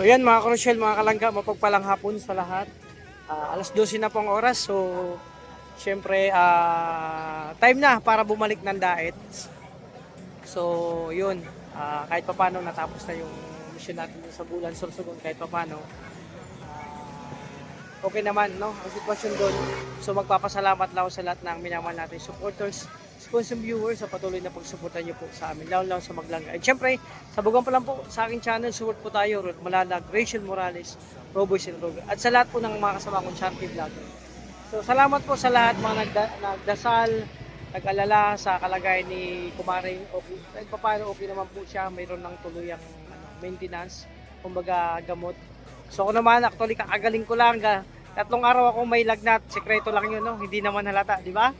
So yan mga Crucial, mga kalangga, mapagpalang hapon sa lahat. Alas 12 na po ang oras. So syempre time na para bumalik ng diet. So yun, kahit papano natapos na yung mission natin sa Bulan Sorsogon, kahit papano. Okay naman, no? Ang sitwasyon doon. So magpapasalamat lang ako sa lahat ng minamahal natin supporters, sponsor viewers sa patuloy na pagsuporta niyo po sa amin, lalo sa Maglangga. At syempre, sabugan pa lang po sa aking channel, support po tayo, Rod Malalag, Rachel Morales, Roboys and Roger. At sa lahat po ng mga kasama kong charity vlogger. So salamat po sa lahat mga nagdasal, nag-alala sa kalagayan ni Kumaring okay. Kahit paano okay naman po siya, mayroon ng tuluyang maintenance, kumbaga gamot. So ako naman, actually kakagaling ko lang, 3 araw ako may lagnat, sekreto lang yun, no? Hindi naman halata, di ba?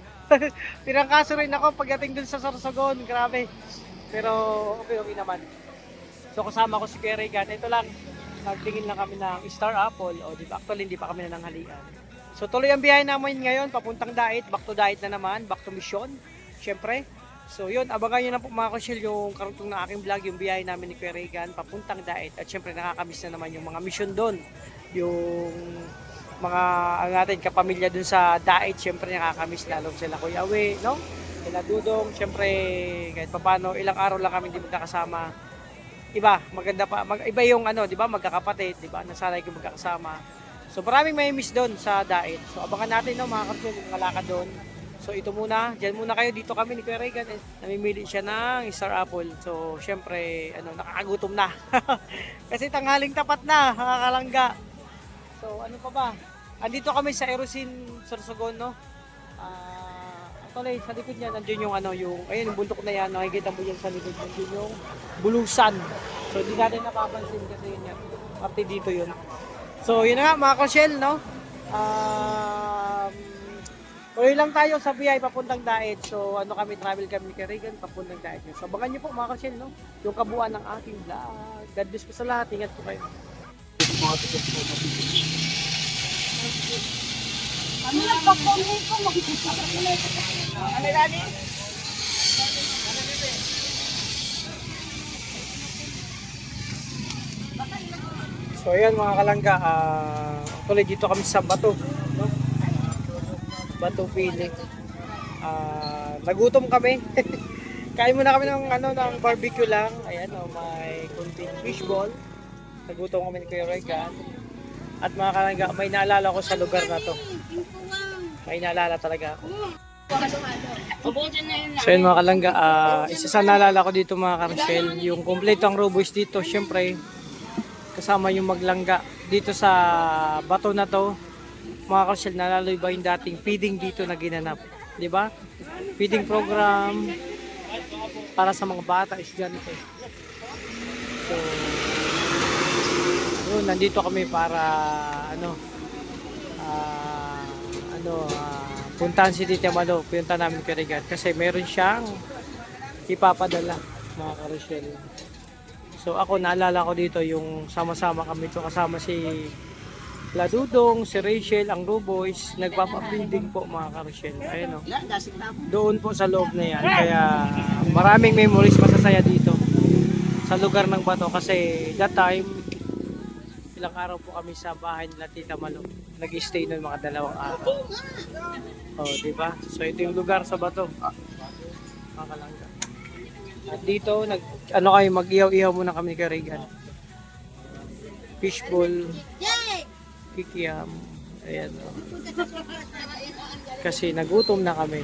Pinangkaso rin ako pagdating dun sa Sorsogon, grabe. Pero okay naman. So kasama ko si Kuya Regan, ito lang, nagtingin lang kami ng Star Apple, o di ba? Actually hindi pa kami nananghalian. So tuloy ang biyahe namin ngayon, papuntang Daet, back to Daet na naman, back to mission, syempre. So yun, abangan nyo na po mga kusyel yung karugtong na aking vlog, yung biyahe namin ni Kuya Regan, papuntang Daet. At syempre nakakamiss na naman yung mga mission doon. Yung mga ang ating kapamilya dun sa Daet, syempre nakakamiss lalo sila Kuya Awe, no? Sila Dudong, syempre kahit papano, ilang araw lang kami hindi magkakasama. Iba, maganda pa, iba yung ano, di ba, magkakapatid, di ba, nasanay ko magkakasama. So maraming may miss doon sa Daet. So abangan natin, no, mga kapatid, yung kalakad doon. So ito muna, dyan muna kayo, dito kami ni Kuya Regan, namimili siya ng Star Apple. So syempre, nakakagutom na. Kasi tanghaling tapat na, nakakalangga. So ano pa ba? Andito kami sa Erosin, Sorsogon, no? Actually, sa likod niya, nandiyon yung ayun, yung bundok na yan, nakikita mo yan sa likod, nandiyon yung Bulusan. So hindi natin napapansin kasi yun yan, parte dito yun. So yun na nga mga Koshel, no? Tuloy lang tayo sa biyay papuntang Daet. So travel kami kay Regan papuntang Daet. So abangan niyo po mga Koshel, no? Yung kabuuan ng aking vlog. God bless po sa lahat. Ingat po kayo. Ano nagpapunin ko? Ano dali? So ayan mga kalangga, actually dito kami sa Bato, no? Bato Pili. Nagutom kami. Kain muna kami ng barbecue lang. Ayan, may kunting fishball. Nagutom kami ni Kuya Regan. At mga kalangga, may naalala ko sa lugar na to. May naalala talaga ako. So yun mga kalangga, isa sa naalala ko dito mga Karshel, yung kompleto ang Roboys dito, syempre kasama yung Maglangga dito sa bato na to. Mga Karshel, naalala ba yung dating feeding dito na ginanap, di ba? Feeding program para sa mga bata is ganito. So yun, nandito kami para puntahan si Tita Malo, punta namin kay Regan kasi meron siyang ipapadala mga Karshel. So ako naalala ko dito yung sama-sama kami to, kasama si Ladudong, si Rachel, ang Roboys, nagpapa-feeding po mga Karshel. Ayun, doon po sa loob na yan. Kaya maraming memories masasaya dito sa lugar ng Bato kasi that time ilang araw po kami sa bahay nila Tita Malo. Nag-stay noon mga 2 araw. Oh, di ba? So ito yung lugar sa Bato. Mga kalangga. At dito kayo, mag-ihaw-ihaw muna kami kay Regan. Fishball, kikiam. Ayan. Kasi nagutom na kami.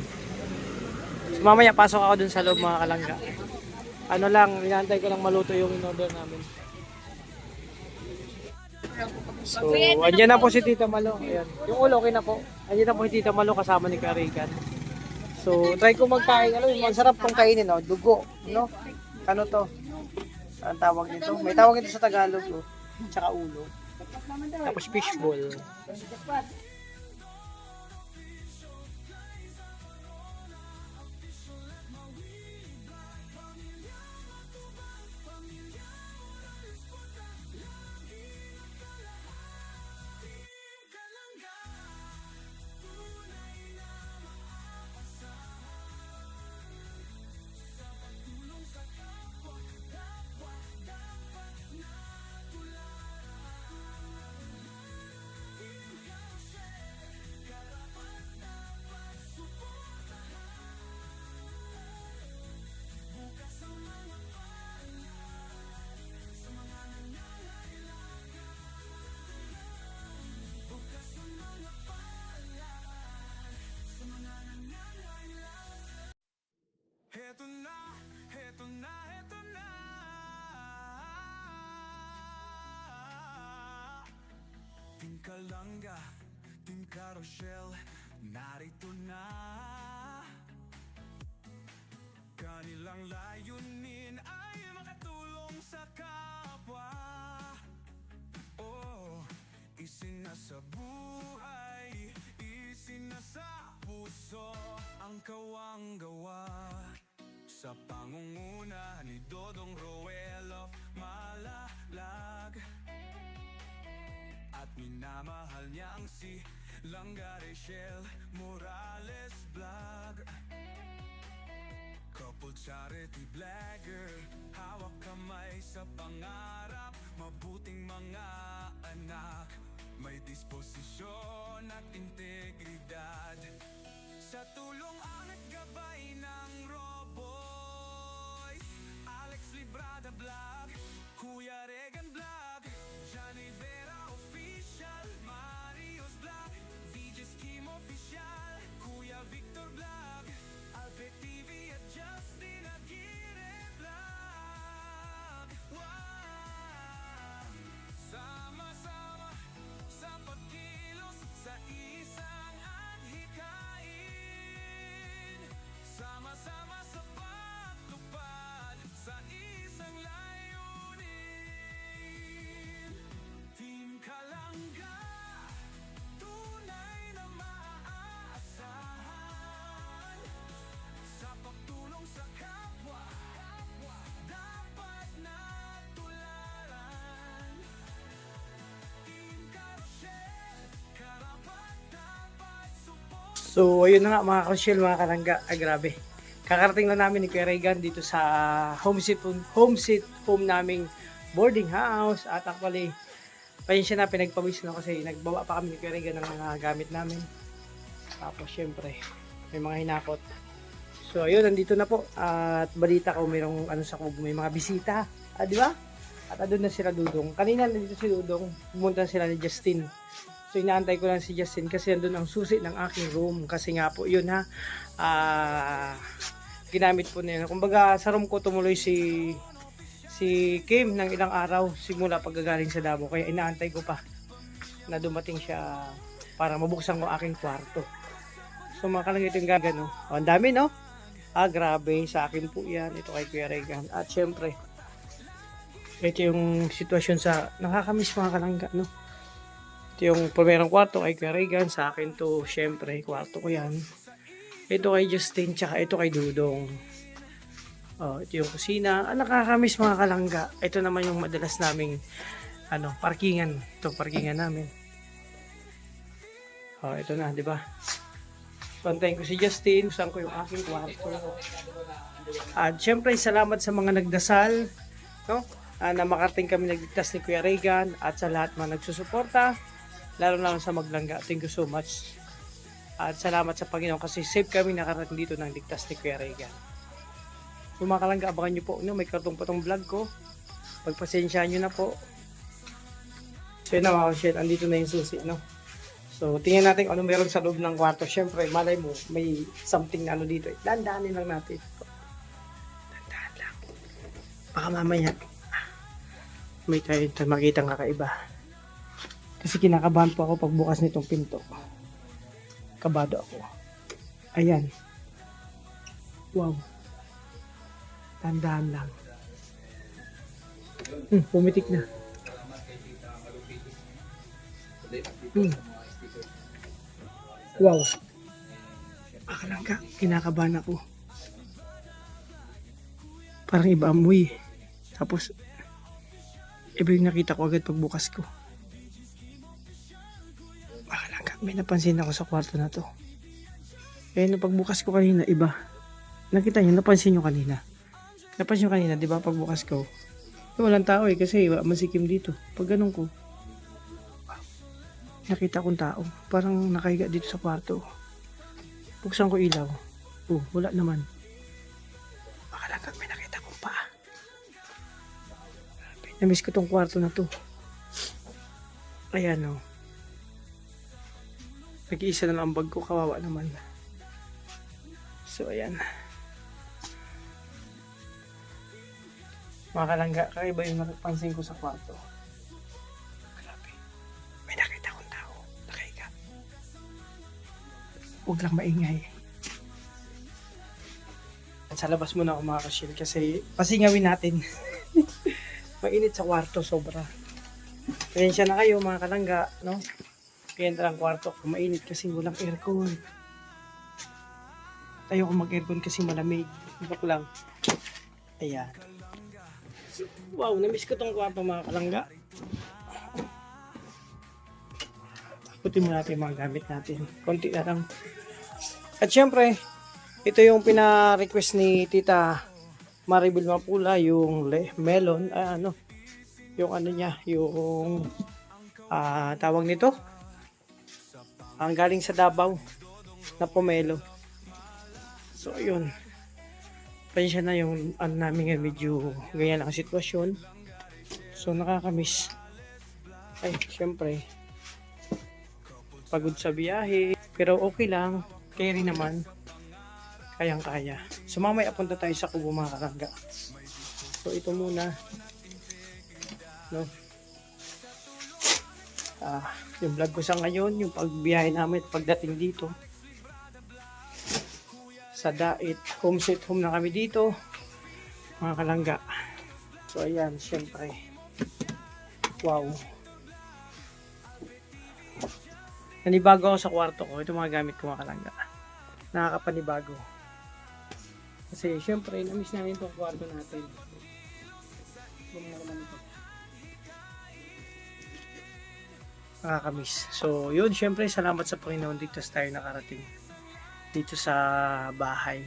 So, mamaya pasok ako dun sa loob mga kalangga. Inaantay ko lang maluto yung in-order namin. So, andyan na po si Tita Malo. Ayan. Yung ulo, okay na po. Andyan na po si Tita Malo kasama ni Kuya Regan. So, try ko magkain. Masarap tong kainin, no? Dugo, no? Ano to? Ang tawag nito? May tawag nito sa Tagalog, no? Tsaka ulo. Tapos fishball. Kalangga, Team Carousel, narito na. Kanilang layunin ay makatulong sa kapwa. Oh, isinasa buhay, isinasa puso ang kawang gawa. Sa pangunguna ni Dodong Roel of Malalag, at minamahal niyang si Langga Rachel Morales Vlog. Couple charity vlogger, hawak kamay sa pangarap, mabuting mga anak, may disposisyon at integridad. Sa tulong ang naggabay ng Roboys, Alex Librada Vlog, Kuya Regan Vlog, Johnny Vera Official, Marius Vlog, VJ's Kim Official, Kuya Victor Vlog, Albert TV at Justin Aguirre Vlog. Wow! Sama-sama sa pagkilos sa isang adhikain, sama-sama sa pagtupad sa isang layunin. Team Kalangga, tunay na maaasahan, sa pagtulong sa kapwa, dapat na tularan. Team Carousel, karapat dapat support. So, ayun na nga mga Rochelle, mga Kalangga. Grabe. Kakarating lang namin ni Kuya Regan dito sa home home naming boarding house. At actually, pasensya na, pinagpawisan ako kasi nagbaba pa kami ni Kuya Regan ng mga gamit namin. Tapos, syempre, may mga hinakot. So, ayun, nandito na po. At balita ko, mayroong sa Kubo, may mga bisita. Di ba? At doon na sila Dudong. Kanina nandito si Dudong, pumunta sila ni Justin. So inaantay ko lang si Justin kasi andun ang susi ng aking room. Kasi nga po yun ha, ginamit po niya. Kumbaga sa room ko tumuloy si Kim ng ilang araw simula paggagaling sa Davao. Kaya inaantay ko pa na dumating siya para mabuksan ko aking kwarto. So mga Kalangga, ito yung gagano. Ang dami no? Grabe, sa akin po yan. Ito kay Kuya Regan. At syempre, ito yung sitwasyon sa nakakamiss mga Kalangga, no? Ito yung primerong kwarto kay Kuya Regan. Sa akin to, syempre, kwarto ko yan. Ito kay Justin, tsaka ito kay Dudong. Ito yung kusina. Nakakamiss mga Kalangga. Ito naman yung madalas naming parkingan. Ito, parkingan namin. Ito na, di ba? Pantayin ko si Justin. Saan ko yung aking kwarto. At syempre, salamat sa mga nagdasal. No? Na makarating kami nagligtas ni Kuya Regan. At sa lahat mga nagsusuporta. Lalo na sa Maglangga. Thank you so much. At salamat sa Panginoon kasi safe kami nakarating dito ng ligtas ni Kuya Regan. So mga Kalangga, abangan nyo po. No? May kartong patong vlog ko. Pagpasensyahan nyo na po. So yun na mga shit. Andito na yung susi. No? So tingnan natin kung ano meron sa loob ng kwarto. Siyempre, malay mo, may something na dito. Dandanin lang natin. Dandahan lang. Baka mamaya may tayo makitang kakaiba. Kasi kinakabahan po ako pagbukas nitong pinto. Kabado ako. Ayan. Wow. Tandaan lang. Pumitik na. Wow. Kalangga, kinakabahan ako. Parang iba amoy. Tapos, iba yung nakita ko agad pagbukas ko. Kalangga, may napansin ako sa kwarto na to. Nung pagbukas ko kanina, iba. Nakita niyo, napansin niyo kanina. Napansin niyo kanina, di ba, pagbukas ko. Walang tao kasi masikim dito. Pag ganun ko, nakita kong tao. Parang nakahiga dito sa kwarto. Buksan ko ilaw. Wala naman. Kalangga, may nakita kong paa. Namiss ko tong kwarto na to. Ayan o. Nag-iisa na lang ang bag ko. Kawawa naman. So ayan. Mga Kalangga, kakaiba yung napansin ko sa kwarto. Grabe. May nakita kong tao. Huwag lang maingay. Sa labas muna ako mga ka-chill kasi pasingawin natin. Mainit sa kwarto, sobra. Pasensya na kayo mga kalangga, no? Kaya ang kwarto ko mainit kasi walang aircon. Tayo ko mag-aircon kasi malamig. Ibak lang. Ayan. Wow, namiss ko tong kwarto mga kalangga. Takutin mo natin yung mga gamit natin. Konti na lang. At syempre, ito yung pina-request ni Tita Maribel Mapula, yung melon, yung ano niya, yung tawag nito, ang galing sa Davao na pomelo. So ayun, pasensya na yung ano namin ngayon, medyo ganyan ang sitwasyon. So nakakamiss. Ay, syempre, pagod sa biyahe, pero okay lang, kaya rin naman. Kayang-kaya. So mamaya punta tayo sa Kubo mga kalangga. So ito muna. No? Yung vlog ko sa ngayon, yung pagbiyahe namin, pagdating dito. Sa Dait, home sweet home na kami dito. Mga kalangga. So ayan, syempre. Wow. Nanibago ako sa kwarto ko. Ito mga gamit ko mga kalangga. Nakakapanibago. Kasi syempre, namiss namin itong kwarto natin. Nakakamiss. So, yun, syempre, salamat sa Panginoon dito tayo nakarating. Dito sa bahay.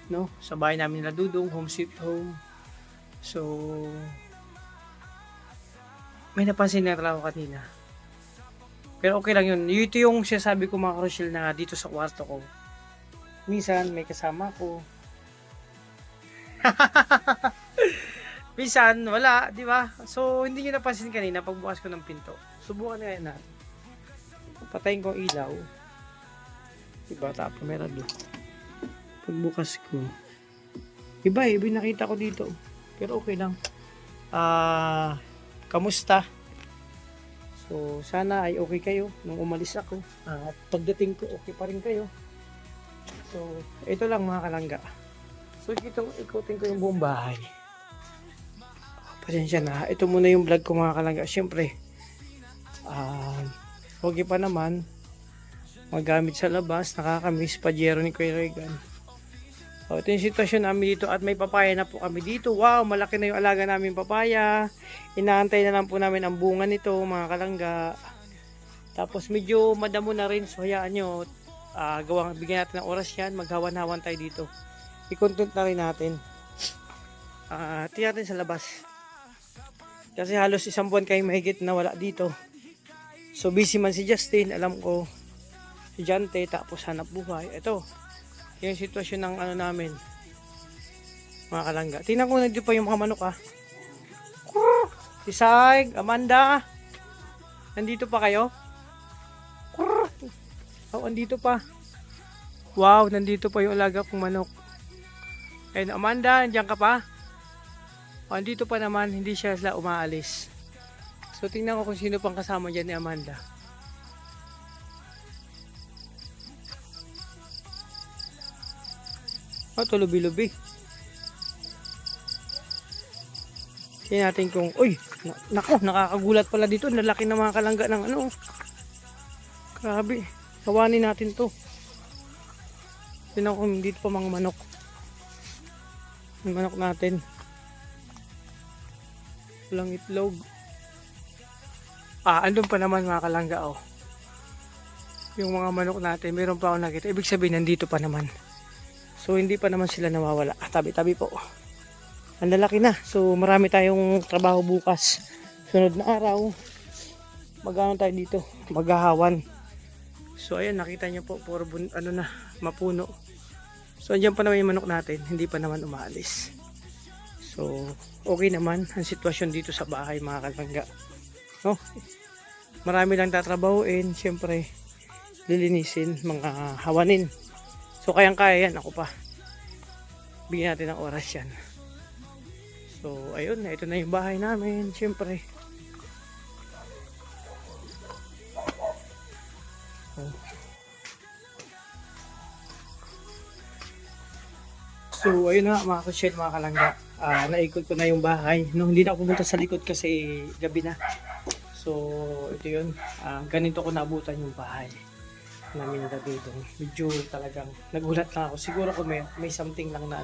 No? Sa bahay namin nila Dudong, home sweet home. So, may napansin na ako kanina. Pero okay lang yun. Ito yung sinasabi ko mga Rochelle na dito sa kwarto ko. Minsan, may kasama ko. Minsan, wala, di ba? So, hindi nyo napansin kanina pagbukas ko ng pinto. Subukan na natin. Patayin ko ang ilaw. Diba? Tapos meron doon. Pagbukas ko. Iba nakita ko dito. Pero okay lang. Kamusta? So, sana ay okay kayo nung umalis ako. At pagdating ko, okay pa rin kayo. So, ito lang mga kalangga. So, ikutin ko yung buong bahay. Pasensya na. Ito muna yung vlog ko mga kalangga. Siyempre, okay pa naman. Magamit sa labas. Nakakamiss Pajero ni Kuya Regan. So, ito yung sitwasyon namin dito. At may papaya na po kami dito. Wow, malaki na yung alaga namin papaya. Inaantay na lang po namin ang bunga nito mga kalangga. Tapos medyo madamo na rin. So, hayaan nyo. Bigyan natin ng oras yan. Maghawan-hawan tayo dito. I-content na rin natin. Tingnan natin sa labas. Kasi halos isang buwan kayo mahigit na wala dito. So busy man si Justin. Alam ko. Si Jante. Tapos hanap buhay. Ito. Yung sitwasyon ng ano namin. Mga kalangga. Tingnan ko nandito pa yung mga manok Si Saig. Amanda. Nandito pa kayo? Andito pa. Wow. Nandito pa yung alaga kong manok. And Amanda, nandiyan ka pa? Andito pa naman, hindi siya umaalis. So tingnan ko kung sino pang kasama dyan ni Amanda. Tulubi-lubi. Tingnan natin kung, nako, nakakagulat pala dito. Nalaki na mga kalangga ng ano. Grabe, kawanin natin to. Tingnan ko kung dito pa mga manok. Yung manok natin walang itlog. Andun pa naman mga kalangga yung mga manok natin, meron pa ako nakita. Ibig sabihin nandito pa naman. So hindi pa naman sila nawawala. Tabi-tabi po. Ang lalaki na. So marami tayong trabaho bukas. Sunod na araw mag-ano tayo dito, maghahawan. So ayan, nakita nyo po puro mapuno. So andyan pa naman yung manok natin, hindi pa naman umaalis. So okay naman ang sitwasyon dito sa bahay mga kalangga. No? Marami lang tatrabahuin, syempre lilinisin, mga hawanin. So kayang-kaya yan, ako pa. Bigyan natin ng oras yan. So ayun, ito na yung bahay namin, syempre. So, ayun na mga kusyel, mga kalangga. Naikot ko na yung bahay. No, hindi na ako pumunta sa likod kasi gabi na. So, ito yun. Ganito ko naabutan yung bahay namin na dito. Medyo talagang nagulat lang ako. Siguro kung may something lang na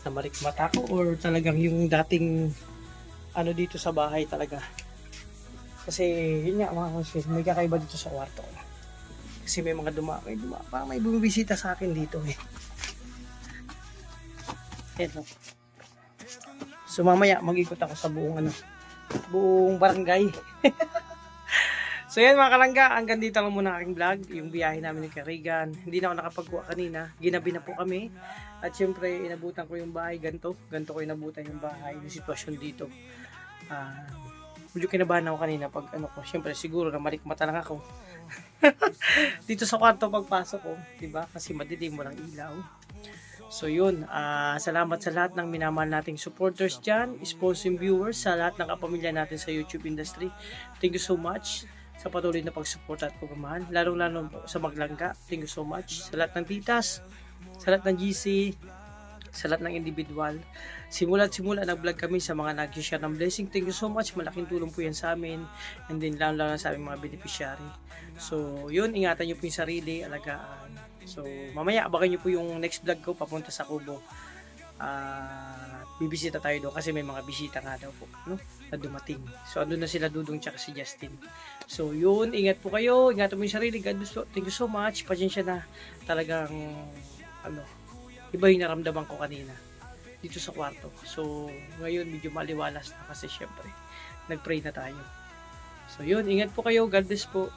na marikmata ko or talagang yung dating ano dito sa bahay talaga. Kasi yun nga mga kusyel, may kakaiba dito sa kwarto ko. Kasi may mga parang may bumibisita sa akin dito eh. Ito. So mamaya mag-ikot ako sa buong barangay. So yan mga kalangga, hanggang dito lang muna aking vlog, yung biyahe namin ni Karigan. Hindi na ako nakapagkuha kanina, ginabi na po kami. At syempre, inabutan ko yung bahay, ganito ko inabutan yung bahay, yung sitwasyon dito. Medyo kinabahan ako kanina pag syempre siguro na malikmata lang ako. Dito sa kwarto pagpasok ko, 'di ba? Kasi madilim mo lang ilaw. So yun, salamat sa lahat ng minamahal nating supporters dyan, sponsoring viewers, sa lahat ng kapamilya natin sa YouTube industry. Thank you so much sa patuloy na pagsuporta at pagmamahal. Lalong-lalo po sa Maglangga. Thank you so much sa lahat ng titas, sa lahat ng GC, sa lahat ng individual. Simula nag-vlog kami sa mga nag-share ng blessing. Thank you so much. Malaking tulong po yan sa amin. And then lang sa aming mga beneficiary. So, yun. Ingatan nyo po yung sarili. Alagaan. So, mamaya abangan nyo po yung next vlog ko papunta sa Kubo. Bibisita tayo doon kasi may mga bisita nga daw po, no? Na dumating. So, andun na sila Dudong tsaka si Justin. So, yun. Ingat po kayo. Ingatan mo yung sarili. God bless po. Thank you so much. Pasensya na. Talagang, iba yung naramdaman ko kanina dito sa kwarto. So, ngayon medyo maliwalas na kasi syempre nag-pray na tayo. So, yun. Ingat po kayo. God bless po.